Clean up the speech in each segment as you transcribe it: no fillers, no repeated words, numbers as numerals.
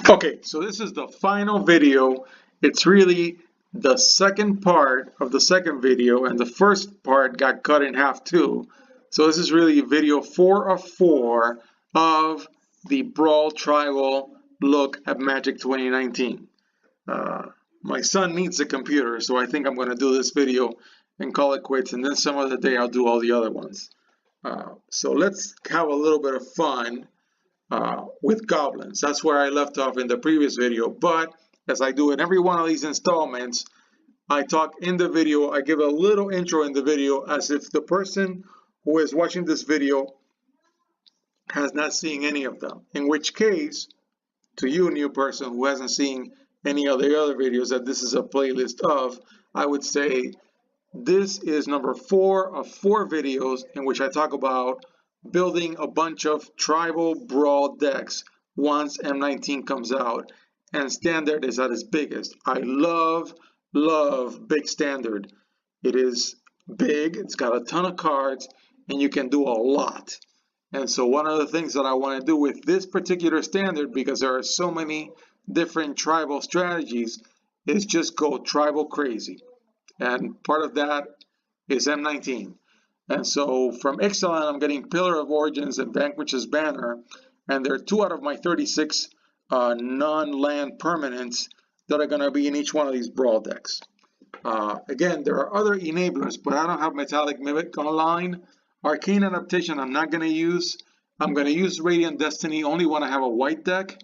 Okay, so this is the final video. It's really the second part of the second video, and the first part got cut in half too. So this is really video 4 of 4 of the Brawl Tribal look at Magic 2019. My son needs a computer, so I think I'm going to do this video and call it quits, and then some other day I'll do all the other ones. So let's have a little bit of fun with goblins. That's where I left off in the previous video, but as I do in every one of these installments, I talk in the video, I give a little intro in the video as if the person who is watching this video has not seen any of them, in which case, to you new person who hasn't seen any of the other videos that this is a playlist of, I would say this is number 4 of 4 videos in which I talk about building a bunch of tribal brawl decks once M19 comes out and Standard is at its biggest. I love big Standard. It is big, it's got a ton of cards, and you can do a lot. And so one of the things that I want to do with this particular Standard, because there are so many different tribal strategies, is just go tribal crazy. And part of that is M19. And so from Ixalan, I'm getting Pillar of Origins and Vanquish's Banner, and there are 2 out of my 36 non-land permanents that are going to be in each one of these Brawl decks. Again, there are other enablers, but I don't have Metallic Mimic online. Arcane Adaptation I'm not going to use. I'm going to use Radiant Destiny only when I have a white deck,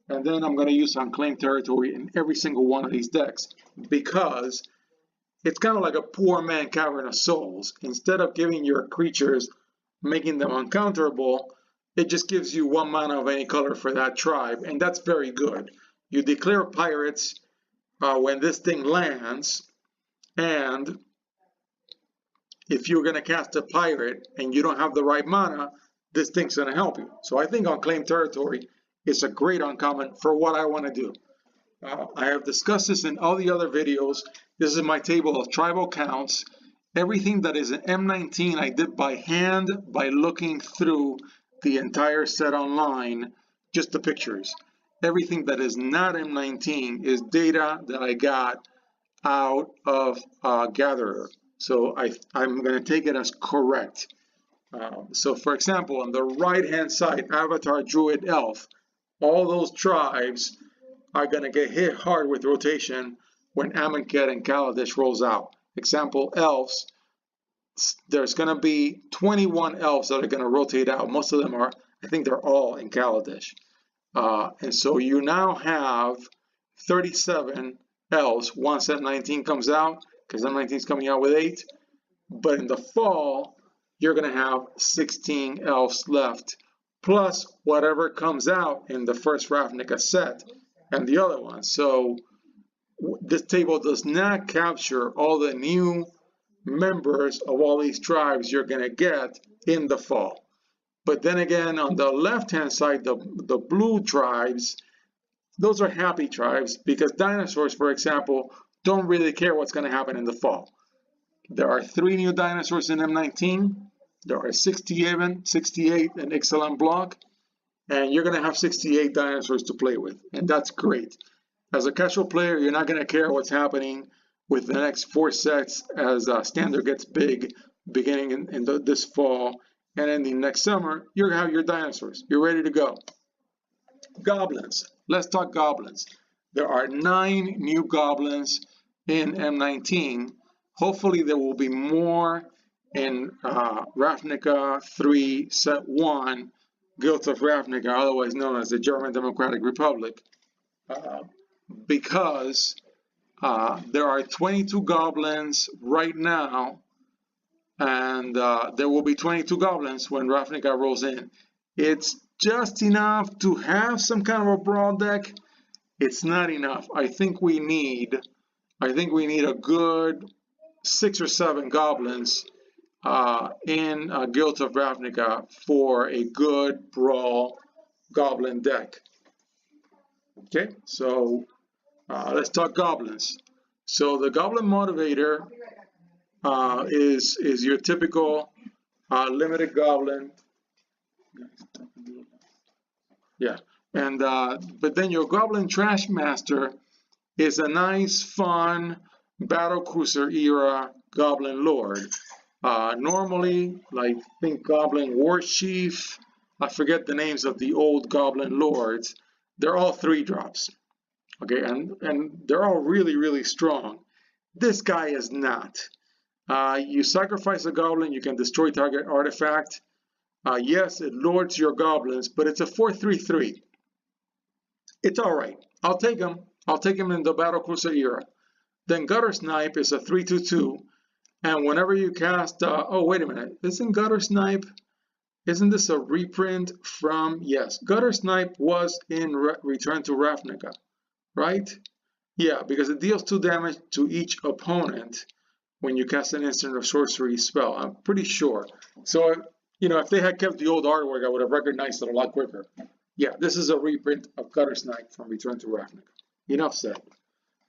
and then I'm going to use Unclaimed Territory in every single one of these decks, because it's kind of like a poor man Cavern of Souls. Instead of giving your creatures, making them uncounterable, it just gives you 1 mana of any color for that tribe, and that's very good. You declare pirates when this thing lands, and if you're going to cast a pirate and you don't have the right mana, this thing's going to help you. So I think Unclaimed Territory is a great uncommon for what I want to do. I have discussed this in all the other videos. This is my table of tribal counts. Everything that is an M19 I did by hand by looking through the entire set online, just the pictures. Everything that is not M19 is data that I got out of Gatherer. So I'm going to take it as correct. So for example, on the right hand side, Avatar, Druid, Elf, all those tribes are going to get hit hard with rotation when Amonkhet and Kaladesh rolls out. Example, elves, there's going to be 21 elves that are going to rotate out. Most of them are, I think they're all in Kaladesh. And so you now have 37 elves once M19 comes out, because M19 is coming out with 8. But in the fall, you're going to have 16 elves left, plus whatever comes out in the first Ravnica set and the other one. So this table does not capture all the new members of all these tribes you're going to get in the fall. But then again, on the left hand side, the blue tribes, those are happy tribes, because dinosaurs, for example, don't really care what's going to happen in the fall. There are 3 new dinosaurs in M19. There are 68 in Ixalan block, and you're going to have 68 dinosaurs to play with, and that's great. As a casual player, you're not going to care what's happening with the next 4 sets as Standard gets big, beginning in this fall, and ending next summer. You're going to have your dinosaurs. You're ready to go. Goblins. Let's talk goblins. There are 9 new goblins in M19. Hopefully there will be more in Ravnica 3 Set 1, Guild of Ravnica, otherwise known as the German Democratic Republic, because there are 22 goblins right now, and there will be 22 goblins when Ravnica rolls in. It's just enough to have some kind of a brawl deck. It's not enough. I think we need a good 6 or 7 goblins in Guild of Ravnica for a good brawl goblin deck. Okay, so let's talk goblins. So the goblin motivator is your typical limited goblin. Yeah, And but then your Goblin Trash Master is a nice, fun Battle Cruiser era Goblin Lord. Normally, like think Goblin War Chief, I forget the names of the old Goblin Lords. They're all 3-drops. Okay, and they're all really, really strong. This guy is not. You sacrifice a goblin, you can destroy target artifact. Yes, it lords your goblins, but it's a 4/3/3. It's all right. I'll take him. I'll take him in the Battle Cruiser era. Then Gutter Snipe is a 3/2/2, and whenever you cast, oh wait a minute, isn't Gutter Snipe? Isn't this a reprint from? Yes, Gutter Snipe was in Return to Ravnica, right? Yeah, because it deals 2 damage to each opponent when you cast an instant or sorcery spell. I'm pretty sure. So, you know, if they had kept the old artwork, I would have recognized it a lot quicker. Yeah, this is a reprint of Gutter Snipe from Return to Ravnica. Enough said.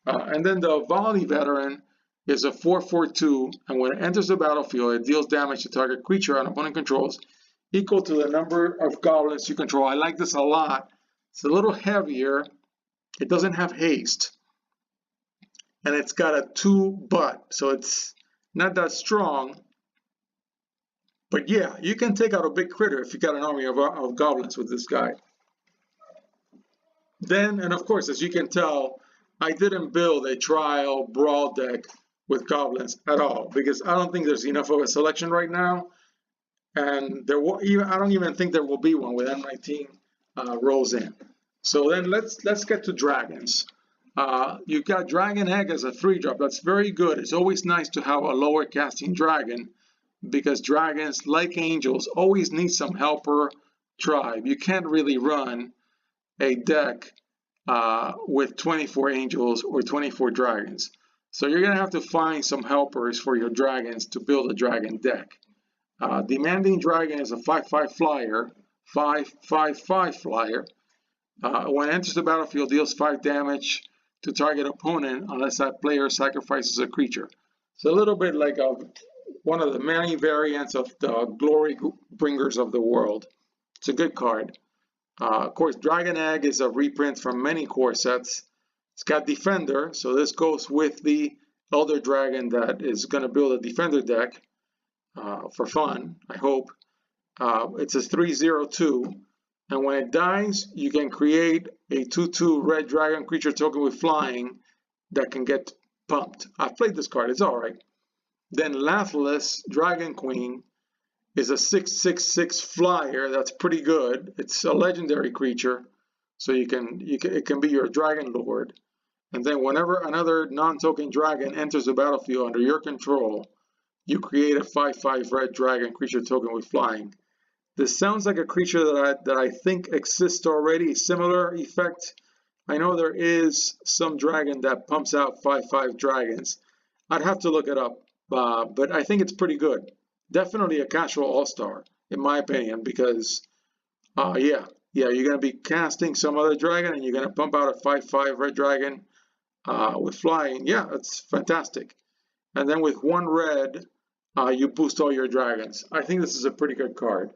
And then the Volley Veteran is a 4/4/2, and when it enters the battlefield, it deals damage to target creature on opponent controls equal to the number of goblins you control. I like this a lot. It's a little heavier. It doesn't have haste. And it's got a 2 butt, so it's not that strong. But yeah, you can take out a big critter if you got an army of goblins with this guy. Then, and of course, as you can tell, I didn't build a trial Brawl deck with goblins at all, because I don't think there's enough of a selection right now. And I don't even think there will be one with M19 rolls in. So then let's get to dragons. You've got Dragon Egg as a 3-drop. That's very good. It's always nice to have a lower casting dragon, because dragons, like angels, always need some helper tribe. You can't really run a deck with 24 angels or 24 dragons. So you're going to have to find some helpers for your dragons to build a dragon deck. Demanding Dragon is a 5/5 flyer, 5/5/5 flyer. When it enters the battlefield, deals 5 damage to target opponent unless that player sacrifices a creature. It's a little bit like one of the many variants of the Glory Bringers of the World. It's a good card. Of course, Dragon Egg is a reprint from many core sets. It's got Defender, so this goes with the Elder Dragon that is going to build a Defender deck for fun, I hope. It's a 3/0/2, and when it dies, you can create a 2/2 red dragon creature token with flying that can get pumped. I've played this card, it's alright. Then Lathliss Dragon Queen is a 6/6/6 flyer. That's pretty good. It's a legendary creature, so it can be your Dragon Lord. And then whenever another non-token dragon enters the battlefield under your control, you create a 5/5 red dragon creature token with flying. This sounds like a creature that I think exists already. Similar effect. I know there is some dragon that pumps out 5/5 dragons. I'd have to look it up, but I think it's pretty good. Definitely a casual all-star, in my opinion, because, yeah, you're going to be casting some other dragon, and you're going to pump out a 5/5 red dragon with flying. Yeah, it's fantastic. And then with 1 red, you boost all your dragons. I think this is a pretty good card.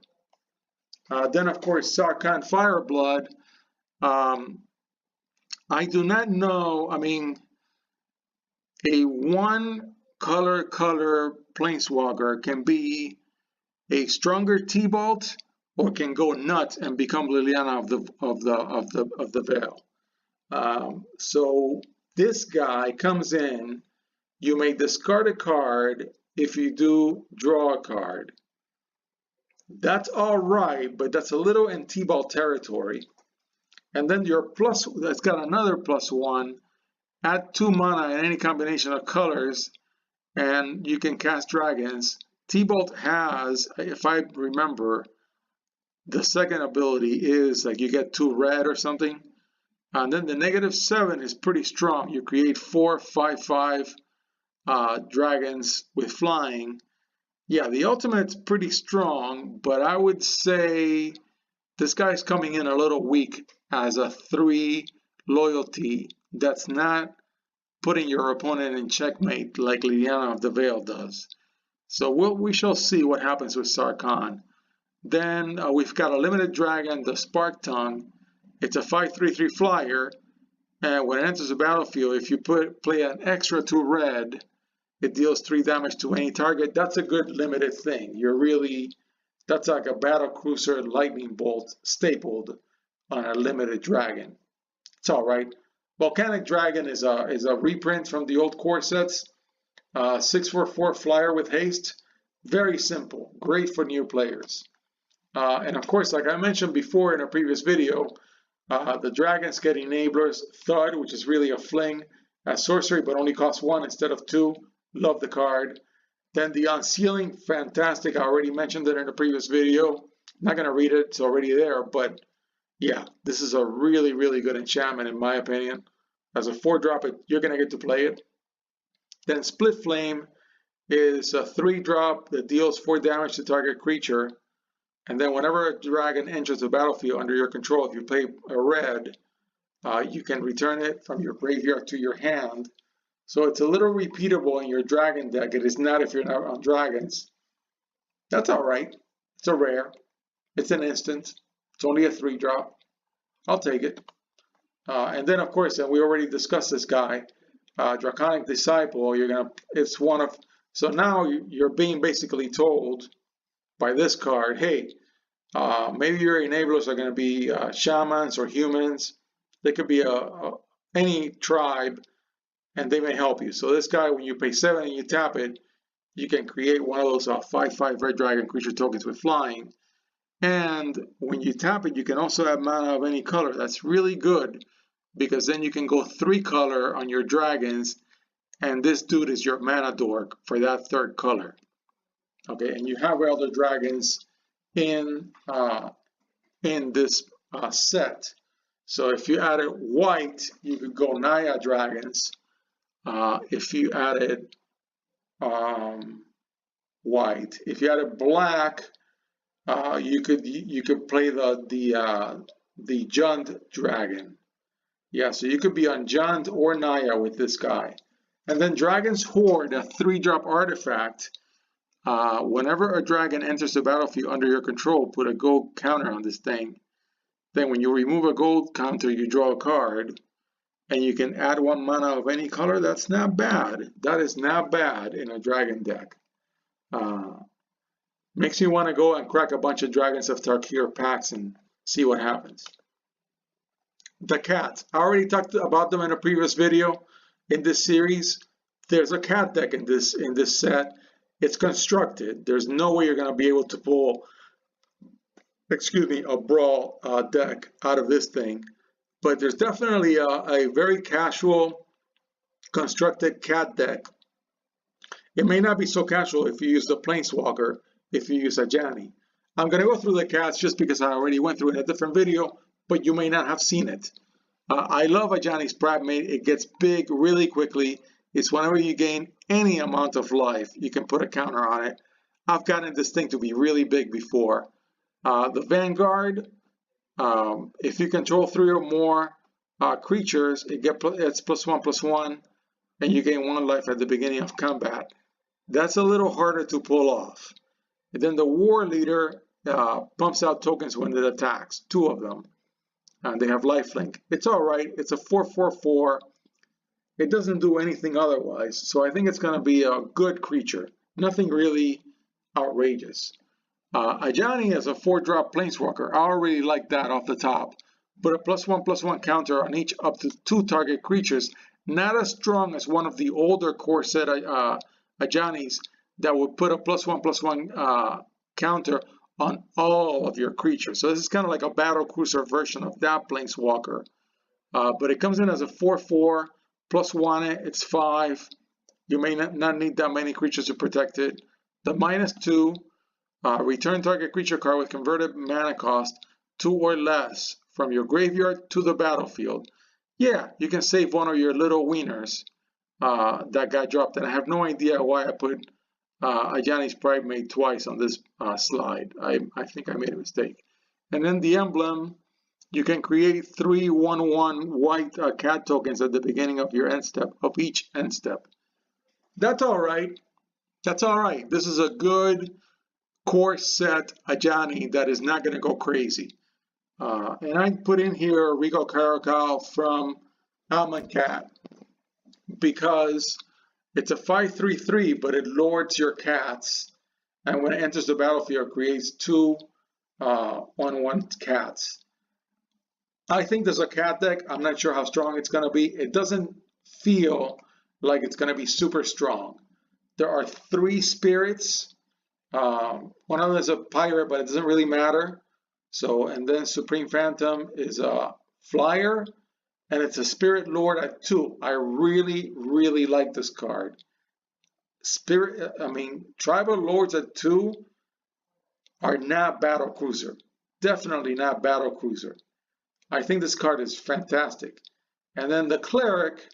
Then, of course, Sarkhan Fireblood. I do not know, I mean, a 1 color planeswalker can be a stronger T-Bolt or can go nuts and become Liliana of the Veil. So this guy comes in, you may discard a card if you do draw a card. That's all right, but that's a little in T-Bolt territory. And then your plus, that's got another +1. Add 2 mana in any combination of colors, and you can cast dragons. T-Bolt has, if I remember, the second ability is like you get 2 red or something. And then the -7 is pretty strong. You create 4 5/5 dragons with flying. Yeah, the ultimate's pretty strong, but I would say this guy's coming in a little weak as a 3 loyalty. That's not putting your opponent in checkmate like Liliana of the Veil does. So we shall see what happens with Sarkhan. Then we've got a limited dragon, the Spark Tongue. It's a 5/3/3 flyer, and when it enters the battlefield, if you play an extra 2 red, it deals 3 damage to any target. That's a good limited thing. That's like a battle cruiser lightning bolt stapled on a limited dragon. It's all right. Volcanic Dragon is a reprint from the old core sets. 6/4/4 flyer with haste. Very simple. Great for new players. And of course, like I mentioned before in a previous video, the dragons get enablers. Thud, which is really a fling as sorcery, but only costs 1 instead of 2. Love the card. Then the Unsealing, fantastic. I already mentioned it in the previous video. I'm not going to read it. It's already there. But yeah, this is a really, really good enchantment in my opinion. As a 4-drop, you're going to get to play it. Then Split Flame is a 3-drop that deals 4 damage to target creature. And then whenever a dragon enters the battlefield under your control, if you play a red, you can return it from your graveyard to your hand. So it's a little repeatable in your dragon deck. It is not if you're not on dragons. That's all right. It's a rare. It's an instant. It's only a 3-drop. I'll take it. And then, of course, and we already discussed this guy, Draconic Disciple. It's one of. So now you're being basically told by this card, hey, maybe your enablers are going to be shamans or humans. They could be any tribe, and they may help you. So this guy, when you pay 7 and you tap it, you can create one of those 5/5 red dragon creature tokens with flying. And when you tap it, you can also have mana of any color. That's really good, because then you can go 3 color on your dragons, and this dude is your mana dork for that 3rd color. Okay, and you have other dragons in this set. So if you added white, you could go Naya dragons. If you added white, if you added black, you could play the Jund dragon. Yeah, so you could be on Jund or Naya with this guy. And then Dragon's Horde, a 3-drop artifact. Whenever a dragon enters the battlefield under your control, put a gold counter on this thing. Then when you remove a gold counter, you draw a card. And you can add 1 mana of any color. That's not bad. That is not bad in a dragon deck. Makes me want to go and crack a bunch of Dragons of Tarkir packs and see what happens. The cat. I already talked about them in a previous video. In this series, there's a cat deck in this set. It's constructed. There's no way you're going to be able to pull, a Brawl deck out of this thing. But there's definitely a very casual constructed cat deck. It may not be so casual if you use the Planeswalker, if you use Ajani. I'm going to go through the cats just because I already went through it in a different video, but you may not have seen it. I love Ajani's Primate. It gets big really quickly. It's whenever you gain any amount of life, you can put a counter on it. I've gotten this thing to be really big before. The Vanguard, if you control 3 or more creatures, it's +1/+1, and you gain 1 life at the beginning of combat. That's a little harder to pull off. And then the War Leader pumps out tokens when it attacks, 2 of them. And they have lifelink. It's all right. It's a 4/4/4. It doesn't do anything otherwise. So I think it's going to be a good creature. Nothing really outrageous. Ajani is a 4-drop Planeswalker. I already like that off the top. Put a +1/+1 counter on each up to 2 target creatures. Not as strong as one of the older core set Ajanis that would put a +1/+1 counter on all of your creatures. So this is kind of like a battle cruiser version of that Planeswalker. But it comes in as a 4/4, +1 it's 5. You may not need that many creatures to protect it. The -2, return target creature card with converted mana cost 2 or less from your graveyard to the battlefield. Yeah, you can save one of your little wieners that got dropped. And I have no idea why I put Ajani's Primate twice on this slide. I think I made a mistake. And then the emblem, you can create 3 1/1 white cat tokens at the beginning of your end step, of each end step. That's all right. That's all right. This is a good core set Ajani that is not going to go crazy. And I put in here Regal Caracal from Almond Cat because it's a 5/3/3, but it lords your cats, and when it enters the battlefield, it creates two 1/1 cats. I think there's a cat deck. I'm not sure how strong it's going to be. It doesn't feel like it's going to be super strong. There are 3 spirits. One of them is a pirate, but it doesn't really matter. So, and then Supreme Phantom is a flyer, and it's a Spirit Lord at 2. I really, really like this card. Tribal Lords at 2 are not Battle Cruiser. Definitely not Battle Cruiser. I think this card is fantastic. And then the Cleric,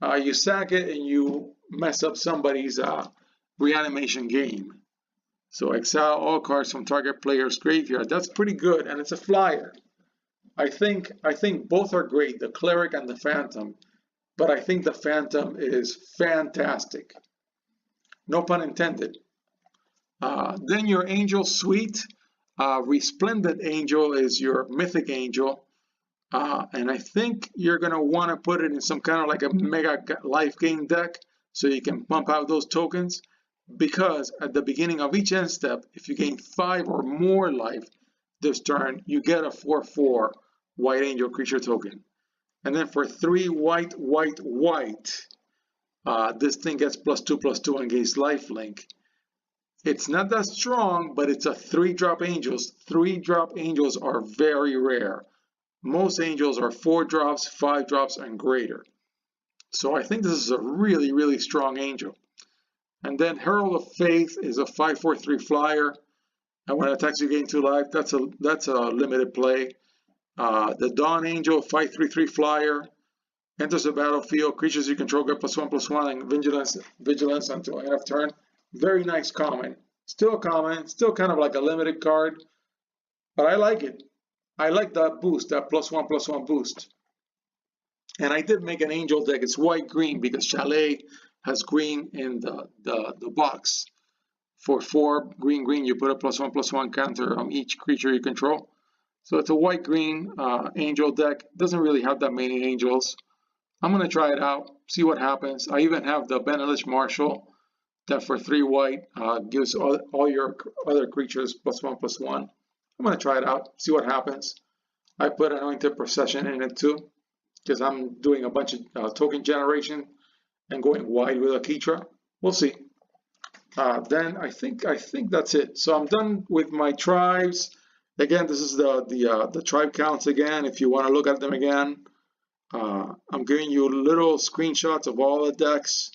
you sack it and you mess up somebody's reanimation game. So exile all cards from target player's graveyard. That's pretty good, and it's a flyer. I think both are great, the Cleric and the Phantom, but I think the Phantom is fantastic. No pun intended. Then your Angel Suite. Resplendent Angel is your Mythic Angel. And I think you're going to want to put it in some kind of like a mega life gain deck so you can pump out those tokens, because at the beginning of each end step, if you gain 5 or more life this turn, you get a 4/4 White Angel creature token. And then for 3 white, this thing gets +2/+2 and gains lifelink. It's not that strong, but it's a 3-drop angels. 3-drop angels are very rare. Most angels are 4 drops, 5 drops, and greater. So I think this is a really, really strong angel. And then Herald of Faith is a 5/4/3 flyer, and when it attacks you gain 2 life. That's a limited play. The Dawn Angel, 5/3/3 flyer, enters the battlefield. Creatures you control get +1/+1 and vigilance until end of turn. Very nice common. Still a common, still kind of like a limited card, but I like it. I like that boost, that +1/+1 boost. And I did make an angel deck. It's white-green because Chalet has green in the box. For 4 green, you put a +1/+1 counter on each creature you control. So it's a white-green angel deck. Doesn't really have that many angels. I'm going to try it out, see what happens. I even have the Benelish Marshal that for 3 white gives all your other creatures +1/+1. I'm going to try it out, see what happens. I put Anointed Procession in it too, because I'm doing a bunch of token generation and going wide with Akitra. We'll see. Then I think that's it. So I'm done with my tribes. Again, this is the tribe counts again. If you want to look at them again, I'm giving you little screenshots of all the decks.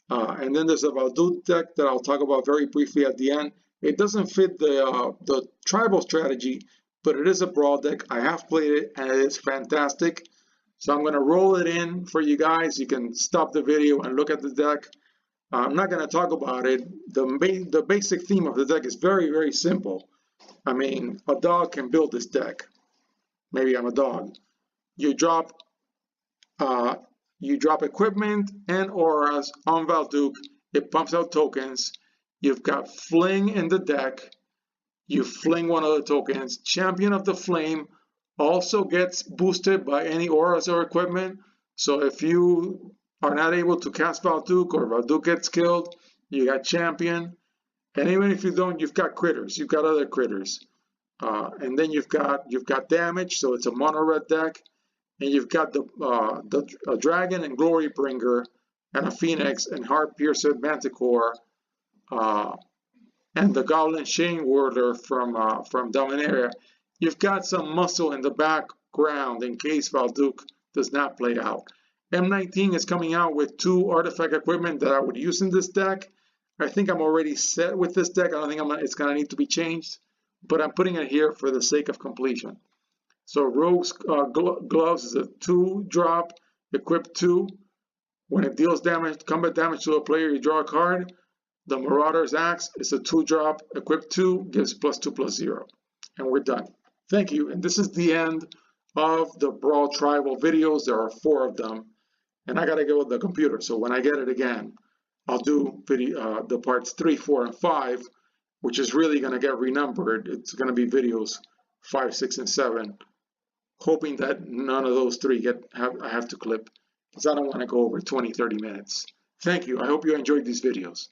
And then there's a Valduk deck that I'll talk about very briefly at the end. It doesn't fit the tribal strategy, but it is a Brawl deck. I have played it and it is fantastic. So I'm going to roll it in for you guys. You can stop the video and look at the deck. I'm not going to talk about it. The basic theme of the deck is very, very simple. I mean, a dog can build this deck. Maybe I'm a dog. You drop equipment and auras on Valduk. It pumps out tokens. You've got Fling in the deck. You fling one of the tokens. Champion of the Flame also gets boosted by any auras or equipment. So if you are not able to cast Valduk or Valduk gets killed, you got Champion. And even if you don't, you've got critters. You've got other critters. And then you've got damage. So it's a mono red deck. And you've got a Dragon and Glory Bringer and a Phoenix and Heart Piercer Manticore. And the Goblin Shane Warder from Dominaria. You've got some muscle in the background in case Valduk does not play out. M19 is coming out with 2 artifact equipment that I would use in this deck. I think I'm already set with this deck. I don't think it's going to need to be changed, but I'm putting it here for the sake of completion. So Rogue's Gloves is a 2-drop, equip 2. When it deals damage, combat damage to a player, you draw a card. The Marauder's Axe is a 2-drop, equip 2, gives +2/+0. And we're done. Thank you. And this is the end of the Brawl Tribal videos. There are 4 of them. And I got to go with the computer. So when I get it again, I'll do the parts 3, 4, and 5, which is really going to get renumbered. It's going to be videos 5, 6, and 7, hoping that none of those three I have to clip, because I don't want to go over 20, 30 minutes. Thank you. I hope you enjoyed these videos.